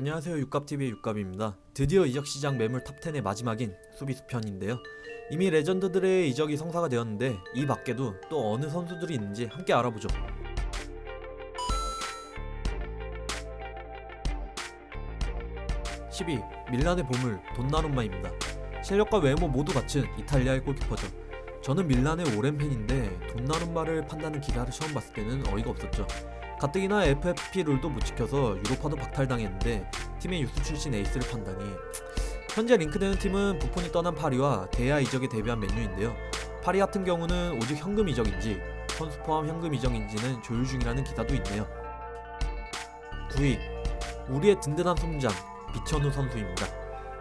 안녕하세요. 육갑TV의 육갑입니다. 드디어 이적시장 매물 탑10의 마지막인 수비수 편인데요. 이미 레전드들의 이적이 성사가 되었는데 이 밖에도 또 어느 선수들이 있는지 함께 알아보죠. 12. 밀란의 보물 돈나룸마입니다. 실력과 외모 모두 갖춘 이탈리아의 골키퍼죠. 저는 밀란의 오랜 팬인데 돈나룸마를 판다는 기사를 처음 봤을 때는 어이가 없었죠. 가뜩이나 FFP 룰도 못 지켜서 유로파도 박탈당했는데 팀의 유스 출신 에이스를 판다니. 현재 링크되는 팀은 부폰이 떠난 파리와 대야 이적에 데뷔한 맨유인데요. 파리 같은 경우는 오직 현금 이적인지 선수 포함 현금 이적인지는 조율 중이라는 기사도 있네요. 9위. 우리의 든든한 손장 비천우 선수입니다.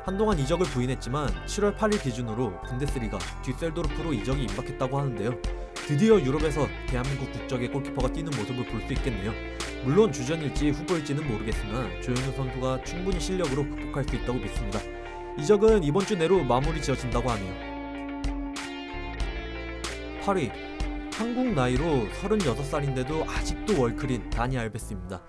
한동안 이적을 부인했지만 7월 8일 기준으로 분데스리가 듀셀도르프로 이적이 임박했다고 하는데요. 드디어 유럽에서 대한민국 국적의 골키퍼가 뛰는 모습을 볼 수 있겠네요. 물론 주전일지 후보일지는 모르겠으나 조현우 선수가 충분히 실력으로 극복할 수 있다고 믿습니다. 이적은 이번 주 내로 마무리 지어진다고 하네요. 8위. 한국 나이로 36살인데도 아직도 월클인 다니 알베스입니다.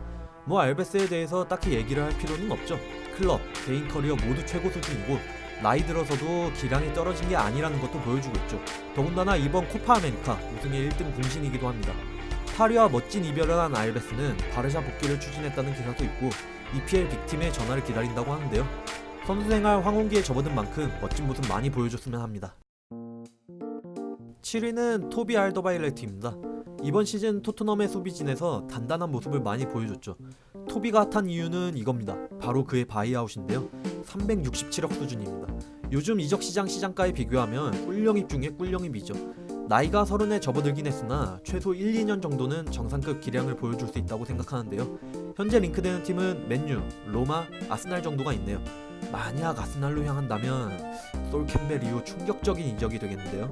뭐 알베스에 대해서 딱히 얘기를 할 필요는 없죠. 클럽, 개인 커리어 모두 최고 수준이고 나이 들어서도 기량이 떨어진 게 아니라는 것도 보여주고 있죠. 더군다나 이번 코파 아메리카 우승의 1등 공신이기도 합니다. 파리와 멋진 이별을 한 알베스는 바르샤 복귀를 추진했다는 기사도 있고 EPL 빅팀의 전화를 기다린다고 하는데요. 선수생활 황혼기에 접어든 만큼 멋진 모습 많이 보여줬으면 합니다. 7위는 토비 알더바이레트입니다. 이번 시즌 토트넘의 수비진에서 단단한 모습을 많이 보여줬죠. 토비가 핫한 이유는 이겁니다. 바로 그의 바이아웃인데요. 367억 수준입니다. 요즘 이적시장 시장가에 비교하면 꿀영입 중에 꿀영입이죠. 나이가 30에 접어들긴 했으나 최소 1-2년 정도는 정상급 기량을 보여줄 수 있다고 생각하는데요. 현재 링크되는 팀은 맨유, 로마, 아스날 정도가 있네요. 만약 아스날로 향한다면 솔 캠벨 이후 충격적인 이적이 되겠는데요.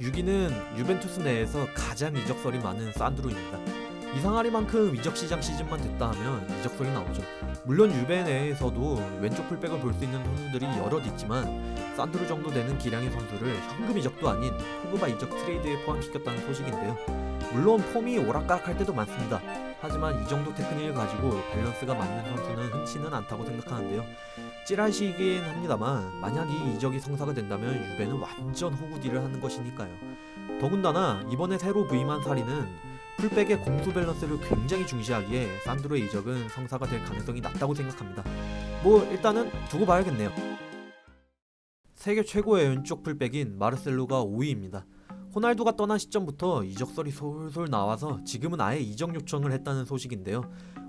6위는 유벤투스 내에서 가장 이적설이 많은 산드로입니다. 이상하리만큼 이적시장 시즌만 됐다 하면 이적설이 나오죠. 물론 유벤 내에서도 왼쪽 풀백을 볼 수 있는 선수들이 여럿 있지만 산드로 정도 되는 기량의 선수를 현금 이적도 아닌 포그바 이적 트레이드에 포함시켰다는 소식인데요. 물론 폼이 오락가락할 때도 많습니다. 하지만 이 정도 테크닉을 가지고 밸런스가 맞는 선수는 흔치는 않다고 생각하는데요. 찌라시이긴 합니다만 만약 이 이적이 성사가 된다면 유벤은 완전 호구딜을 하는 것이니까요. 더군다나 이번에 새로 부임한 사리는 풀백의 공수 밸런스를 굉장히 중시하기에 산드로의 이적은 성사가 될 가능성이 낮다고 생각합니다. 뭐 일단은 두고 봐야겠네요. 세계 최고의 왼쪽 풀백인 마르셀로가 5위입니다. 호날두가 떠난 시점부터 이적설이 솔솔 나와서 지금은 아예 이적 요청을 했다는 소식인데요.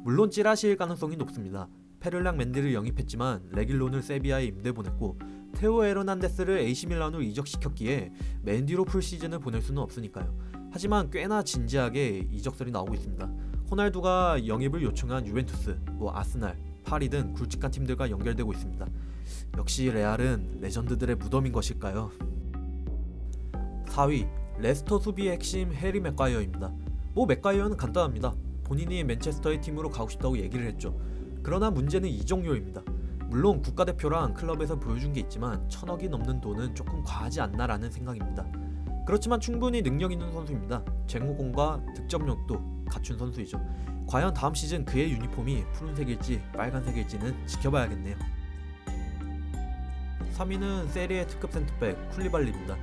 물론 찌라시일 가능성이 높습니다. 페를랑 맨디를 영입했지만 레길론을 세비야에 임대 보냈고 테오 에르난데스를 AC밀란으로 이적시켰기에 맨디로 풀시즌을 보낼 수는 없으니까요. 하지만 꽤나 진지하게 이적설이 나오고 있습니다. 호날두가 영입을 요청한 유벤투스, 아스날, 파리 등 굵직한 팀들과 연결되고 있습니다. 역시 레알은 레전드들의 무덤인 것일까요? 4위, 레스터 수비의 핵심 해리 맥과이어입니다. 맥과이어는 간단합니다. 본인이 맨체스터의 팀으로 가고 싶다고 얘기를 했죠. 그러나 문제는 이적료입니다. 물론 국가대표랑 클럽에서 보여준 게 있지만 1,000억이 넘는 돈은 조금 과하지 않나라는 생각입니다. 그렇지만 충분히 능력 있는 선수입니다. 쟁호공과 득점력도 갖춘 선수이죠. 과연 다음 시즌 그의 유니폼이 푸른색일지 빨간색일지는 지켜봐야겠네요. 3위는 세리에 특급 센터백 쿨리발리입니다.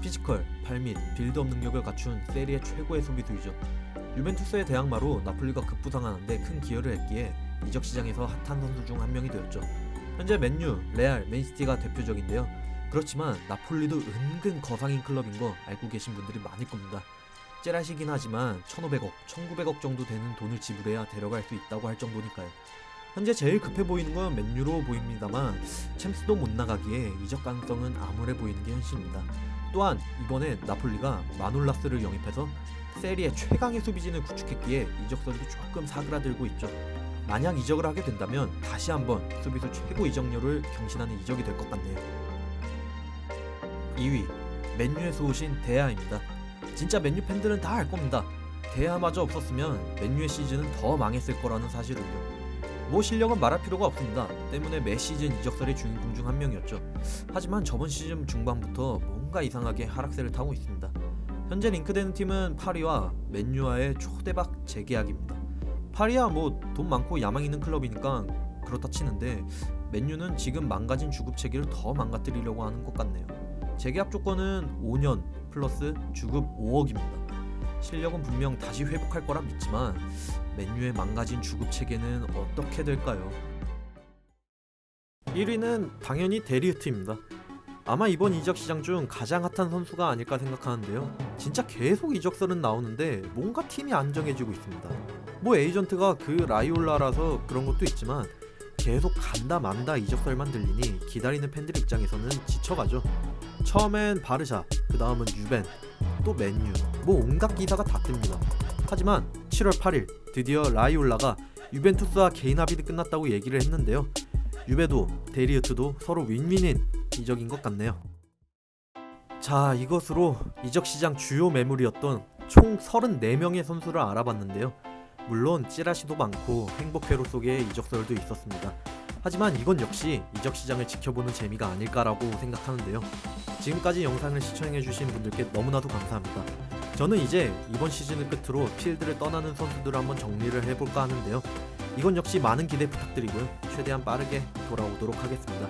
피지컬, 발밑, 빌드업 능력을 갖춘 세리에 최고의 수비수이죠. 유벤투스의 대항마로 나폴리가 급부상하는데 큰 기여를 했기에 이적 시장에서 핫한 선수 중 한 명이 되었죠. 현재 맨유, 레알, 맨시티가 대표적인데요. 그렇지만 나폴리도 은근 거상인 클럽인 거 알고 계신 분들이 많을 겁니다. 째라시긴 하지만 1,500억, 1,900억 정도 되는 돈을 지불해야 데려갈 수 있다고 할 정도니까요. 현재 제일 급해 보이는 건 맨유로 보입니다만 챔스도 못 나가기에 이적 가능성은 암울해 보이는 게 현실입니다. 또한 이번에 나폴리가 마놀라스를 영입해서 세리의 최강의 수비진을 구축했기에 이적설도 조금 사그라들고 있죠. 만약 이적을 하게 된다면 다시 한번 수비수 최고 이적료를 경신하는 이적이 될 것 같네요. 2위, 맨유에서 오신 데아입니다. 진짜 맨유 팬들은 다 알 겁니다. 데아마저 없었으면 맨유의 시즌은 더 망했을 거라는 사실을요. 실력은 말할 필요가 없습니다. 때문에 매 시즌 이적설의 주인공 중 한 명이었죠. 하지만 저번 시즌 중반부터 뭔가 이상하게 하락세를 타고 있습니다. 현재 링크되는 팀은 파리와 맨유와의 초대박 재계약입니다. 파리야 뭐 돈 많고 야망 있는 클럽이니까 그렇다 치는데 맨유는 지금 망가진 주급 체계를 더 망가뜨리려고 하는 것 같네요. 재계약 조건은 5년 플러스 주급 5억입니다. 실력은 분명 다시 회복할 거라 믿지만 맨유의 망가진 주급 체계는 어떻게 될까요? 1위는 당연히 데리흐트입니다. 아마 이번 이적 시장 중 가장 핫한 선수가 아닐까 생각하는데요. 진짜 계속 이적설은 나오는데 뭔가 팀이 안 정해지고 있습니다. 뭐 에이전트가 그 라이올라라서 그런 것도 있지만 계속 간다 만다 이적설만 들리니 기다리는 팬들 입장에서는 지쳐가죠. 처음엔 바르샤, 그 다음은 유벤, 또 맨유, 뭐 온갖 기사가 다 뜹니다. 하지만 7월 8일 드디어 라이올라가 유벤투스와 개인 합의도 끝났다고 얘기를 했는데요. 유베도 데리흐트도 서로 윈윈인 이적인 것 같네요. 자, 이것으로 이적 시장 주요 매물이었던 총 34명의 선수를 알아봤는데요. 물론 찌라시도 많고 행복회로 속에 이적설도 있었습니다. 하지만 이건 역시 이적 시장을 지켜보는 재미가 아닐까라고 생각하는데요. 지금까지 영상을 시청해주신 분들께 너무나도 감사합니다. 저는 이제 이번 시즌을 끝으로 필드를 떠나는 선수들을 한번 정리를 해볼까 하는데요. 이건 역시 많은 기대 부탁드리고요. 최대한 빠르게 돌아오도록 하겠습니다.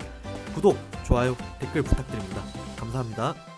구독, 좋아요, 댓글 부탁드립니다. 감사합니다.